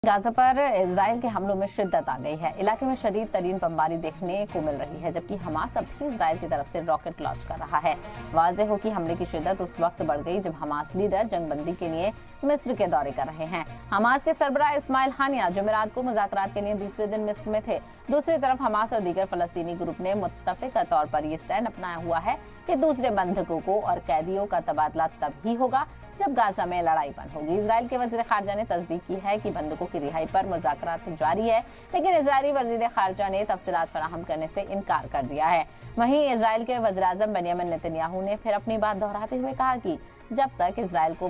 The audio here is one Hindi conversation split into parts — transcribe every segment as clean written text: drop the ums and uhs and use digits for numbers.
गाजा पर इजराइल के हमलों में शिद्दत आ गई है। इलाके में शदीद तरीन बमबारी देखने को मिल रही है, जबकि हमास अब भी इजराइल की तरफ से रॉकेट लॉन्च कर रहा है। वाज़ेह हो कि हमले की शिद्दत उस वक्त बढ़ गई जब हमास लीडर जंगबंदी के लिए मिस्र के दौरे कर रहे हैं। हमास के सरबराह इस्माइल हानिया जुमेरात को मुज़ाकरात के लिए दूसरे दिन मिस्र में थे। दूसरी तरफ हमास और दीगर फलस्तीनी ग्रुप ने मुत्तफ़िक़ा तौर पर ये स्टैंड अपनाया हुआ है कि दूसरे बंधकों को और कैदियों का तबादला तब ही होगा जब गाजा में लड़ाई बंद होगी। इजराइल के वज़ीर ख़ारजा ने तस्दीक की है कि बंधकों की रिहाई पर मुज़ाकरात तो जारी है, लेकिन इजरायली वज़ीर ख़ारजा ने तफसीलात फराहम करने से इनकार कर दिया है। वहीं इजराइल के वज़ीर आज़म बेंयामिन नेतन्याहू ने फिर अपनी बात दोहराते हुए कहा कि जब तक इजराइल को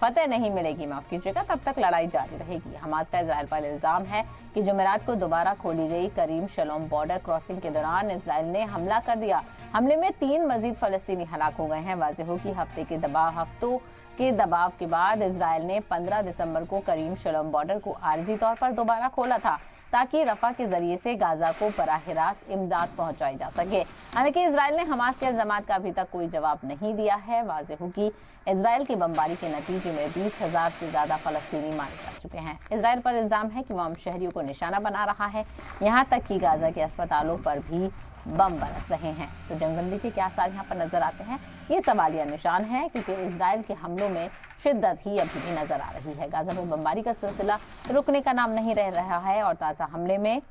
फतेह नहीं मिलेगी, माफ कीजिएगा, तब तक लड़ाई जारी रहेगी। हमास का इजराइल पर इल्जाम है कि जुमेरात को दोबारा खोली गई करीम शलोम बॉर्डर क्रॉसिंग के दौरान इजराइल ने हमला कर दिया। हमले में 3 मजीद फलस्तीनी हलाक हो गए हैं। वाज़ेह हो कि हफ्तों के दबाव के बाद इजराइल ने 15 दिसंबर को करीम शलोम बॉर्डर को आर्जी तौर पर दोबारा खोला था ताकि रफा के जरिए से गाजा को बराह रास्त इमदाद पहुंचाई जा सके। हालांकि इजराइल ने हमास के इल्जामात का अभी तक कोई जवाब नहीं दिया है। वाज़ेह हो कि इजराइल की बमबारी के नतीजे में 20,000 से ज्यादा फलस्तीनी मारे जा चुके हैं। इजराइल पर इल्जाम है कि वह आम शहरियों को निशाना बना रहा है, यहाँ तक कि गाजा के अस्पतालों पर भी बम बरस रहे हैं। तो जंगबंदी के क्या असर यहाँ पर नजर आते हैं, ये सवालिया निशान है, क्योंकि इजराइल के हमलों में शिद्दत ही अभी भी नजर आ रही है। गाजा में बमबारी का सिलसिला रुकने का नाम नहीं रह रहा है और ताज़ा हमले में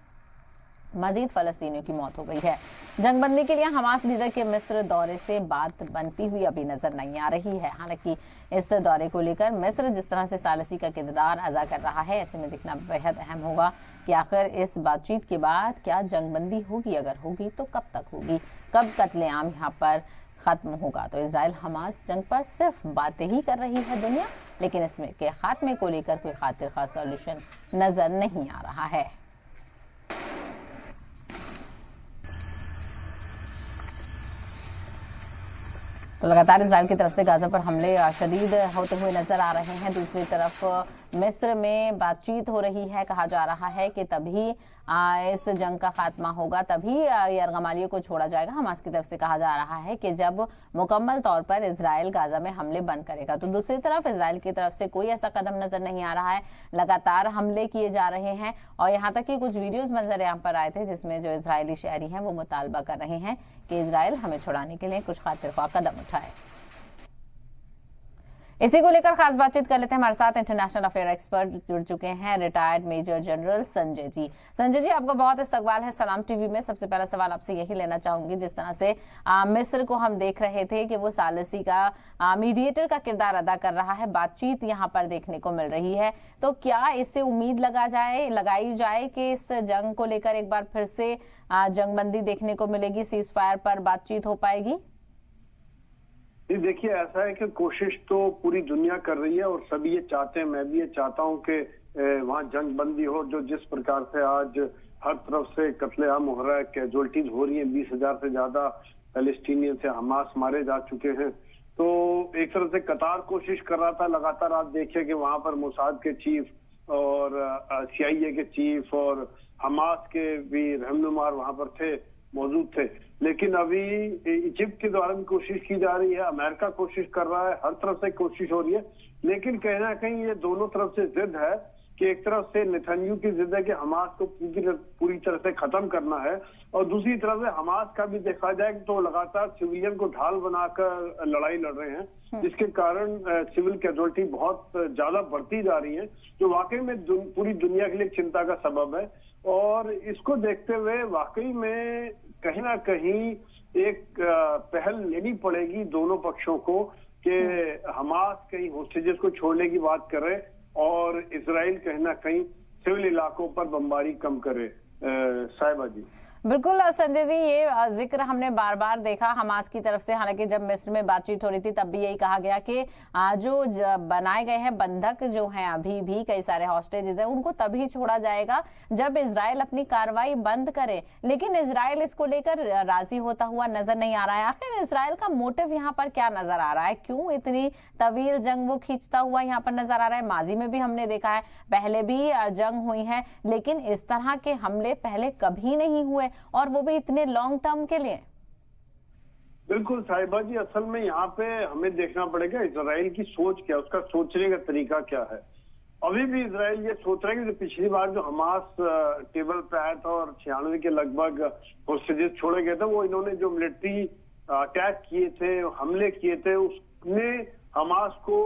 मजीद फलस्तीनियों की मौत हो गई है। जंगबंदी के लिए हमास लीडर के मिस्र दौरे से बात बनती हुई अभी नजर नहीं आ रही है। हालांकि इस दौरे को लेकर मिस्र जिस तरह से सालसी का किरदार अदा कर रहा है, ऐसे में देखना बेहद अहम होगा कि आखिर इस बातचीत के बाद क्या जंगबंदी होगी, अगर होगी तो कब तक होगी, कब कत्लेआम यहाँ पर खत्म होगा। तो इजराइल हमास जंग पर सिर्फ बातें ही कर रही है दुनिया, लेकिन इसमें के खात्मे को लेकर कोई खातिर खास सॉल्यूशन नजर नहीं आ रहा है। तो लगातार इजराइल की तरफ से गाजा पर हमले शदीद होते हुए नजर आ रहे हैं। दूसरी तरफ मिस्र में बातचीत हो रही है। कहा जा रहा है कि तभी इस जंग का खात्मा होगा, तभी यरगमालियों को छोड़ा जाएगा। हमास की तरफ से कहा जा रहा है कि जब मुकम्मल तौर पर इजराइल गाजा में हमले बंद करेगा। तो दूसरी तरफ इजराइल की तरफ से कोई ऐसा कदम नजर नहीं आ रहा है। लगातार हमले किए जा रहे हैं और यहाँ तक कि कुछ वीडियोज मंजर यहाँ पर आए थे जिसमें जो इजरायली शहरी हैं वो मुतालबा कर रहे हैं कि इजराइल हमें छुड़ाने के लिए कुछ खातिर कदम उठाए। इसी को लेकर खास बातचीत कर लेते हैं। हमारे साथ इंटरनेशनल अफेयर एक्सपर्ट जुड़ चुके हैं, retired major general Sanjay ji. Sanjay ji, आपका बहुत इस्तकबाल है सलाम टीवी में। सबसे पहला सवाल आपसे यही लेना चाहूंगी, जिस तरह से मिस्र को हम देख रहे थे कि वो सालसी का मीडिएटर का किरदार अदा कर रहा है, बातचीत यहाँ पर देखने को मिल रही है, तो क्या इससे उम्मीद लगाई जाए कि इस जंग को लेकर एक बार फिर से जंगबंदी देखने को मिलेगी, सीज फायर पर बातचीत हो पाएगी? देखिए, ऐसा है कि कोशिश तो पूरी दुनिया कर रही है और सभी ये चाहते हैं, मैं भी ये चाहता हूं कि वहां जंग बंदी हो। जो जिस प्रकार से आज हर तरफ से कत्लेआम हो रहा है, कैजुअल्टीज हो रही हैं, 20,000 से ज्यादा पैलेस्टीनियन से हमास मारे जा चुके हैं। तो एक तरह से कतार कोशिश कर रहा था। लगातार आप देखिए कि वहां पर मोसाद के चीफ और CIA के चीफ और हमास के भी रहनुमा वहां पर थे, मौजूद थे। लेकिन अभी इजिप्ट के द्वारा भी कोशिश की जा रही है, अमेरिका कोशिश कर रहा है, हर तरफ से कोशिश हो रही है। लेकिन कहीं ना कहीं ये दोनों तरफ से जिद है कि एक तरफ से नेतन्याहू की जिद है कि हमास को पूरी तरह से खत्म करना है, और दूसरी तरफ से हमास का भी देखा जाए तो लगातार सिविलियन को ढाल बनाकर लड़ाई लड़ रहे हैं, जिसके कारण सिविल कैजुअल्टी बहुत ज्यादा बढ़ती जा रही है, जो वाकई में पूरी दुनिया के लिए चिंता का सबब है। और इसको देखते हुए वाकई में कहीं ना कहीं एक पहल लेनी पड़ेगी दोनों पक्षों को कि हमास कहीं होस्टेजेस को छोड़ने की बात करे और इजराइल कहीं ना कहीं सिविल इलाकों पर बमबारी कम करे। साहिबा जी, बिल्कुल संजय जी, ये जिक्र हमने बार बार देखा हमास की तरफ से। हालांकि जब मिस्र में बातचीत हो रही थी तब भी यही कहा गया कि जो बनाए गए हैं बंधक जो हैं, अभी भी कई सारे हॉस्टेजेस हैं, उनको तभी छोड़ा जाएगा जब इजराइल अपनी कार्रवाई बंद करे। लेकिन इजराइल इसको लेकर राजी होता हुआ नजर नहीं आ रहा है। आखिर इजराइल का मोटिव यहाँ पर क्या नजर आ रहा है? क्यों इतनी तवील जंग वो खींचता हुआ यहाँ पर नजर आ रहा है? माजी में भी हमने देखा है, पहले भी जंग हुई है, लेकिन इस तरह के हमले पहले कभी नहीं हुए, और वो भी इतने लॉन्ग टर्म के लिए। बिल्कुल साहिबा जी, असल में यहाँ पे हमें देखना पड़ेगा इजराइल की सोच क्या, उसका सोचने का तरीका क्या है। अभी भी इजराइल ये सोच रहा है कि जो पिछली बार जो हमास टेबल पे आया था और 96 के लगभग होस्टेजेस छोड़े गए थे, वो इन्होंने जो मिलिट्री अटैक किए थे, हमले किए थे, उसने हमास को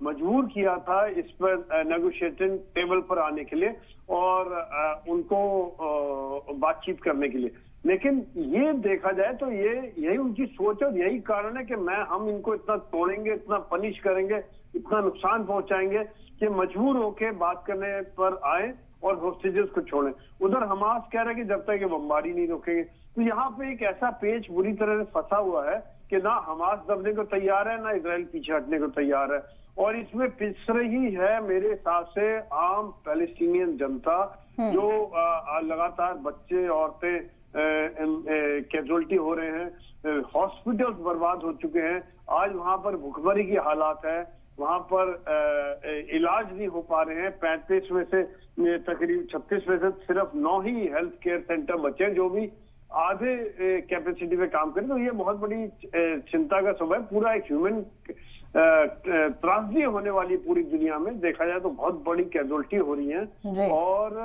मजबूर किया था इस पर नेगोशिएटिंग टेबल पर आने के लिए और उनको बातचीत करने के लिए। लेकिन ये देखा जाए तो ये यही उनकी सोच है और यही कारण है कि हम इनको इतना तोड़ेंगे, इतना पनिश करेंगे, इतना नुकसान पहुंचाएंगे कि मजबूर होके बात करने पर आए और होस्टेजेस को छोड़ें। उधर हमास कह रहा है कि जब तक ये बमबारी नहीं रोकेंगे। तो यहाँ पे एक ऐसा पेच बुरी तरह से फंसा हुआ है कि ना हमास दबने को तैयार है, ना इजराइल पीछे हटने को तैयार है। और इसमें पिछ रही है मेरे हिसाब से आम पैलेस्टीनियन जनता, जो लगातार बच्चे, औरतें कैजुअलिटी हो रहे हैं, हॉस्पिटल्स बर्बाद हो चुके हैं, आज वहां पर भुखमरी की हालात है, वहां पर इलाज नहीं हो पा रहे हैं। 35 में से तकरीब 36 में से सिर्फ 9 ही हेल्थ केयर सेंटर बचे हैं जो भी आधे कैपेसिटी पे काम करें। तो ये बहुत बड़ी चिंता का सबब है। पूरा एक ह्यूमन त्रासदी होने वाली पूरी दुनिया में, देखा जाए तो बहुत बड़ी कैजुअलिटी हो रही है। और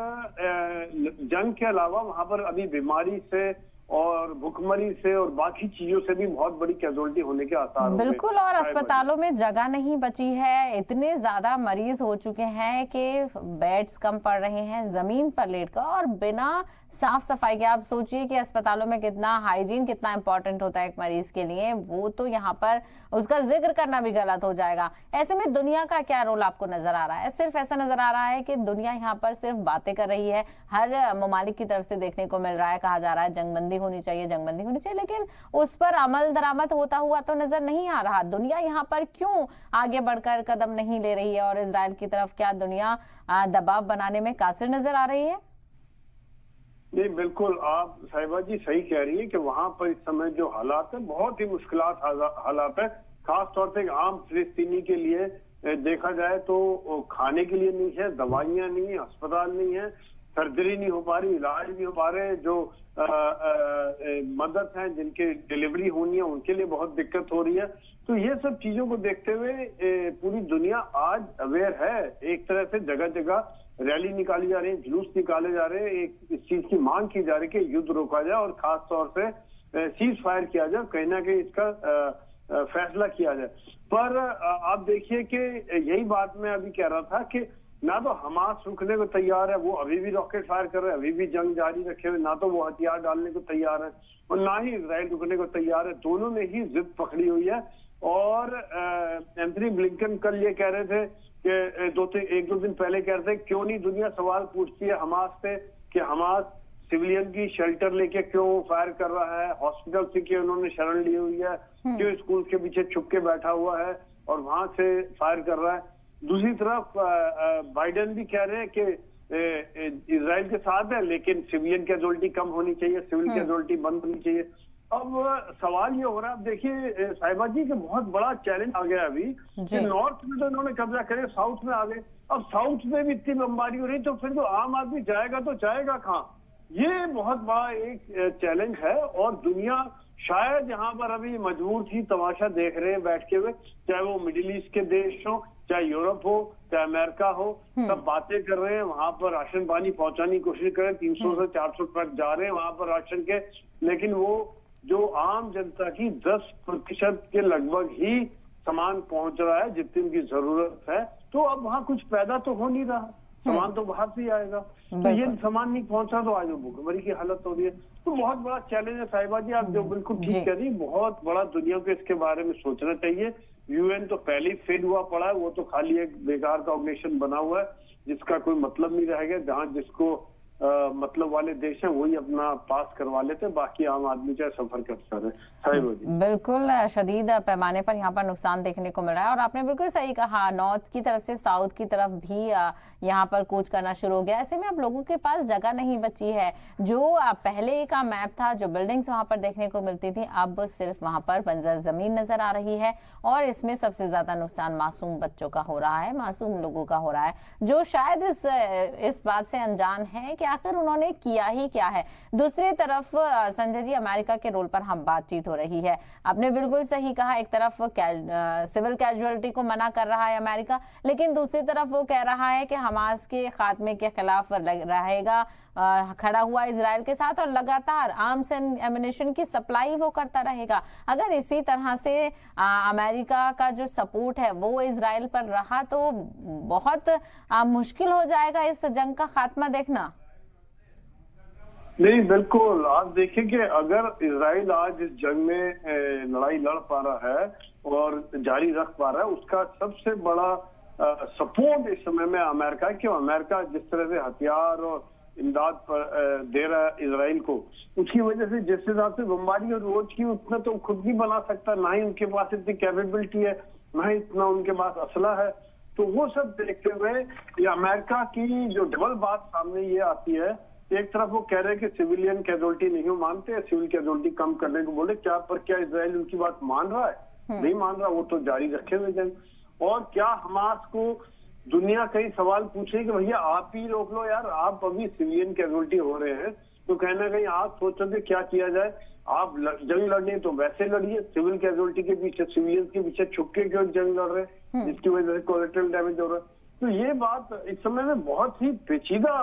जंग के अलावा वहां पर अभी बीमारी से और भुखमरी से और बाकी चीजों से भी बहुत बड़ी कैजुअलिटी होने के आसार हैं। बिल्कुल, और अस्पतालों में जगह नहीं बची है, इतने ज्यादा मरीज हो चुके हैं कि बेड्स कम पड़ रहे हैं, जमीन पर लेटकर और बिना साफ सफाई के। आप सोचिए कि अस्पतालों में कितना हाइजीन कितना इंपॉर्टेंट होता है एक मरीज के लिए, वो तो यहाँ पर उसका जिक्र करना भी गलत हो जाएगा। ऐसे में दुनिया का क्या रोल आपको नजर आ रहा है? सिर्फ ऐसा नजर आ रहा है कि दुनिया यहाँ पर सिर्फ बातें कर रही है, हर ममालिक की तरफ से देखने को मिल रहा है, कहा जा रहा है जंगबंदी होनी चाहिए, जंगबंदी होनी चाहिए, लेकिन उस पर अमल दरामद होता हुआ तो नजर नहीं आ रहा। दुनिया यहाँ पर क्यों आगे बढ़कर कदम नहीं ले रही है और इजराइल की तरफ क्या दुनिया दबाव बनाने में कासिर नजर आ रही है? नहीं, बिल्कुल आप साहिबा जी सही कह रही है कि वहां पर इस समय जो हालात है बहुत ही मुश्किलात हालात है। खास तौर से आम फिलिस्तीनी के लिए देखा जाए तो खाने के लिए नहीं है, दवाइयां नहीं है, अस्पताल नहीं है, सर्जरी नहीं हो पा रही, इलाज नहीं हो पा रहे, जो मदद है जिनके डिलीवरी होनी है उनके लिए बहुत दिक्कत हो रही है। तो ये सब चीजों को देखते हुए पूरी दुनिया आज अवेयर है। एक तरह से जगह जगह रैली निकाली जा रही है, जुलूस निकाले जा रहे हैं, एक इस चीज की मांग की जा रही है कि युद्ध रोका जाए और खास तौर से सीज फायर किया जाए, कहीं ना कहीं इसका फैसला किया जाए। पर आप देखिए कि यही बात मैं अभी कह रहा था कि ना तो हमास रुकने को तैयार है, वो अभी भी रॉकेट फायर कर रहे हैं, अभी भी जंग जारी रखे हुए, ना तो वो हथियार डालने को तैयार है और ना ही इजराइल रुकने को तैयार है। दोनों ने ही जिद पकड़ी हुई है। और एंथनी ब्लिंकन कल ये कह रहे थे कि एक दो दिन पहले कह रहे थे क्यों नहीं दुनिया सवाल पूछती है हमास से कि हमास सिविलियन की शेल्टर लेके क्यों फायर कर रहा है, हॉस्पिटल से क्यों उन्होंने शरण ली हुई है, क्यों स्कूल के पीछे छुप के बैठा हुआ है और वहां से फायर कर रहा है। दूसरी तरफ बाइडेन भी कह रहे हैं कि इजराइल के साथ है लेकिन सिविलियन कैजुअलिटी कम होनी चाहिए, सिविल कैजुअलिटी बंद होनी चाहिए। अब सवाल ये हो रहा है, अब देखिए साहिबा जी कि बहुत बड़ा चैलेंज आ गया अभी कि नॉर्थ में तो इन्होंने कब्जा करे, साउथ में आ गए। अब साउथ में भी इतनी बमबारी हो रही तो फिर तो आम आदमी जाएगा तो जाएगा कहाँ? ये बहुत बड़ा एक चैलेंज है और दुनिया शायद यहाँ पर अभी मजबूर थी, तमाशा देख रहे हैं बैठ के हुए, चाहे वो मिडिल ईस्ट के देश हो, चाहे यूरोप हो, चाहे अमेरिका हो, सब बातें कर रहे हैं। वहां पर राशन पानी पहुंचाने की कोशिश कर रहे हैं, 300 से 400 ट्रक जा रहे हैं वहां पर राशन के, लेकिन वो जो आम जनता की 10% के लगभग ही सामान पहुंच रहा है जितनी उनकी जरूरत है। तो अब वहां कुछ पैदा तो हो नहीं रहा, सामान तो बाहर से ही आएगा। तो ये सामान नहीं पहुंचा तो आज वो भुखमरी की हालत हो रही है। तो बहुत बड़ा चैलेंज है साहिबा जी, आप जो बिल्कुल ठीक कह रही, बहुत बड़ा दुनिया को इसके बारे में सोचना चाहिए। यूएन तो पहले ही फेल हुआ पड़ा है, वो तो खाली एक बेकार का ऑर्गेनाइजेशन बना हुआ है जिसका कोई मतलब नहीं रहेगा। जहां जिसको मतलब वाले देश हैं वही अपना पास करवा लेते, बाकी आम आदमी चाहे सफर करता रहे। बिल्कुल शदीद पैमाने पर यहाँ पर नुकसान देखने को मिल रहा है और आपने बिल्कुल सही कहा, नॉर्थ की तरफ से साउथ की तरफ भी यहाँ पर कूच करना शुरू हो गया। ऐसे में अब लोगों के पास जगह नहीं बची है। जो पहले का मैप था, जो बिल्डिंग्स वहां पर देखने को मिलती थी, अब सिर्फ वहां पर बंजर जमीन नजर आ रही है और इसमें सबसे ज्यादा नुकसान मासूम बच्चों का हो रहा है, मासूम लोगों का हो रहा है, जो शायद इस बात से अनजान है कि आखिर उन्होंने किया ही क्या है। दूसरी तरफ संजय जी, अमेरिका के रोल पर हम बातचीत हो रही है। आपने बिल्कुल सही कहा, एक तरफ सिविल कैजुअलिटी को मना कर रहा है अमेरिका, लेकिन दूसरी तरफ वो कह रहा है कि हमास के खात्मे के खिलाफ रहेगा, खड़ा हुआ इजराइल के साथ, और लगातार आर्म्स एंड एम्युनिशन की सप्लाई वो करता रहेगा। अगर इसी तरह से अमेरिका का जो सपोर्ट है वो इजराइल पर रहा तो बहुत मुश्किल हो जाएगा इस जंग का खात्मा देखना। नहीं, बिल्कुल। आप देखें कि अगर इजराइल आज इस जंग में लड़ाई लड़ पा रहा है और जारी रख पा रहा है, उसका सबसे बड़ा सपोर्ट इस समय में अमेरिका है। क्यों? अमेरिका जिस तरह से हथियार और इमदाद पर दे रहा है इजराइल को, उसकी वजह से जिस हिसाब से बमबारी और रोज की, उतना तो खुद नहीं बना सकता, ना ही उनके पास इतनी कैपेबिलिटी है, ना ही इतना उनके पास असला है। तो वो सब देखते हुए ये अमेरिका की जो डबल बात सामने ये आती है, एक तरफ वो कह रहे हैं कि सिविलियन कैजुअलिटी नहीं मानते, सिविल कैजुअलिटी कम करने को बोले, क्या इजराइल उनकी बात मान रहा है? नहीं मान रहा, वो तो जारी रखे हुए जंग। और क्या हमास को दुनिया कई सवाल पूछे कि भैया आप ही रोक लो यार, आप अभी सिविलियन कैजुअलिटी हो रहे हैं, तो कहना कहीं आप सोचो कि क्या किया जाए, आप जंग लड़नी तो वैसे लड़िए, सिविल कैजुअलिटी के पीछे, सिविलियंस के पीछे छुप के क्यों जंग लड़ रहे हैं, जिसकी वजह से कोलेटरल डैमेज हो रहा है। तो ये बात इस समय में बहुत ही पेचीदा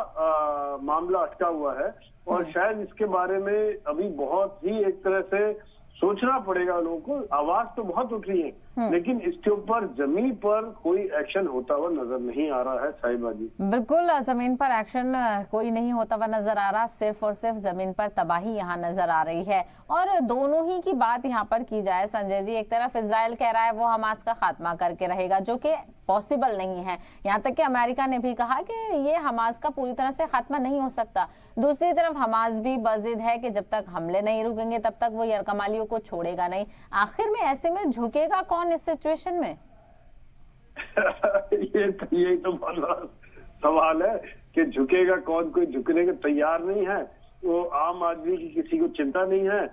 मामला अटका हुआ है, और शायद इसके बारे में अभी बहुत ही एक तरह से सोचना पड़ेगा लोगों को। आवाज तो बहुत उठ रही है, लेकिन इसके ऊपर जमीन पर कोई एक्शन होता हुआ नजर नहीं आ रहा है साहिबा जी। बिल्कुल, जमीन पर एक्शन कोई नहीं होता हुआ नजर आ रहा, सिर्फ और सिर्फ जमीन पर तबाही यहाँ नजर आ रही है। और दोनों ही की बात यहाँ पर की जाए संजय जी, एक तरफ इजराइल कह रहा है वो हमास का खात्मा करके रहेगा, जो कि पॉसिबल नहीं है। यहाँ तक कि अमेरिका ने भी कहा कि ये हमास का पूरी तरह से खात्मा नहीं हो सकता। दूसरी तरफ हमास भी बजिद है कि जब तक हमले नहीं रुकेंगे तब तक वो यरकमालियों को छोड़ेगा नहीं। आखिर में ऐसे में झुकेगा कौन इस सिचुएशन में? ये तो बहुत बड़ा सवाल है कि झुकेगा कौन। कोई झुकने के तैयार नहीं है। वो आम आदमी की किसी को चिंता नहीं है,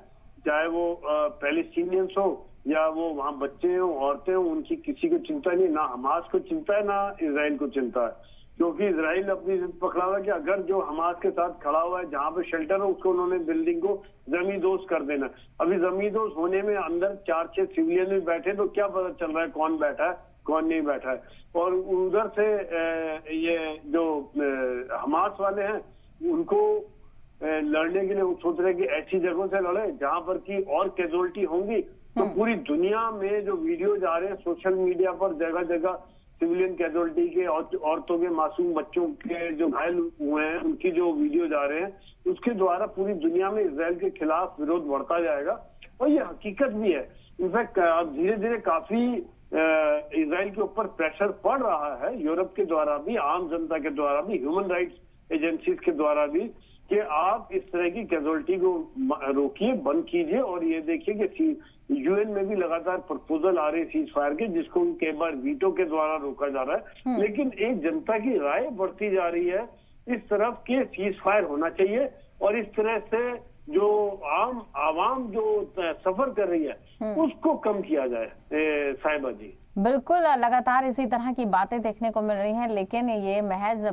चाहे वो पैलेस्टीनियंस हो या वो वहाँ बच्चे हो, औरतें हो, उनकी किसी को चिंता नहीं। ना हमास को चिंता है, ना इजराइल को चिंता है, क्योंकि इजराइल अपनी जिद पकड़ा हुआ है कि अगर जो हमास के साथ खड़ा हुआ है, जहाँ पे शेल्टर है, उसको उन्होंने बिल्डिंग को जमींदोज कर देना। अभी जमींदोज होने में अंदर 4-6 सिविलियन भी बैठे, तो क्या पता चल रहा है कौन बैठा है कौन नहीं बैठा है। और उधर से ये जो हमास वाले हैं, उनको लड़ने के लिए वो सोच रहे कि ऐसी जगहों से लड़े जहां पर की और कैजुअलिटी होंगी। तो पूरी दुनिया में जो वीडियोज आ रहे हैं सोशल मीडिया पर, जगह जगह सिविलियन कैजुअलिटी के, औरतों के, मासूम बच्चों के जो घायल हुए हैं, उनकी जो वीडियोज आ रहे हैं, उसके द्वारा पूरी दुनिया में इजराइल के खिलाफ विरोध बढ़ता जाएगा। और ये हकीकत भी है। इनफैक्ट अब धीरे धीरे काफी इजराइल के ऊपर प्रेशर पड़ रहा है, यूरोप के द्वारा भी, आम जनता के द्वारा भी, ह्यूमन राइट्स एजेंसीज के द्वारा भी, कि आप इस तरह की कैजुअलिटी को रोकिए, बंद कीजिए। और ये देखिए कि यूएन में भी लगातार प्रपोजल आ रहे हैं सीज फायर के, जिसको कई बार वीटो के द्वारा रोका जा रहा है। लेकिन एक जनता की राय बढ़ती जा रही है इस तरफ के सीज फायर होना चाहिए, और इस तरह से जो आवाम जो सफर कर रही है उसको कम किया जाए साहिबा जी। बिल्कुल, लगातार इसी तरह की बातें देखने को मिल रही हैं, लेकिन ये महज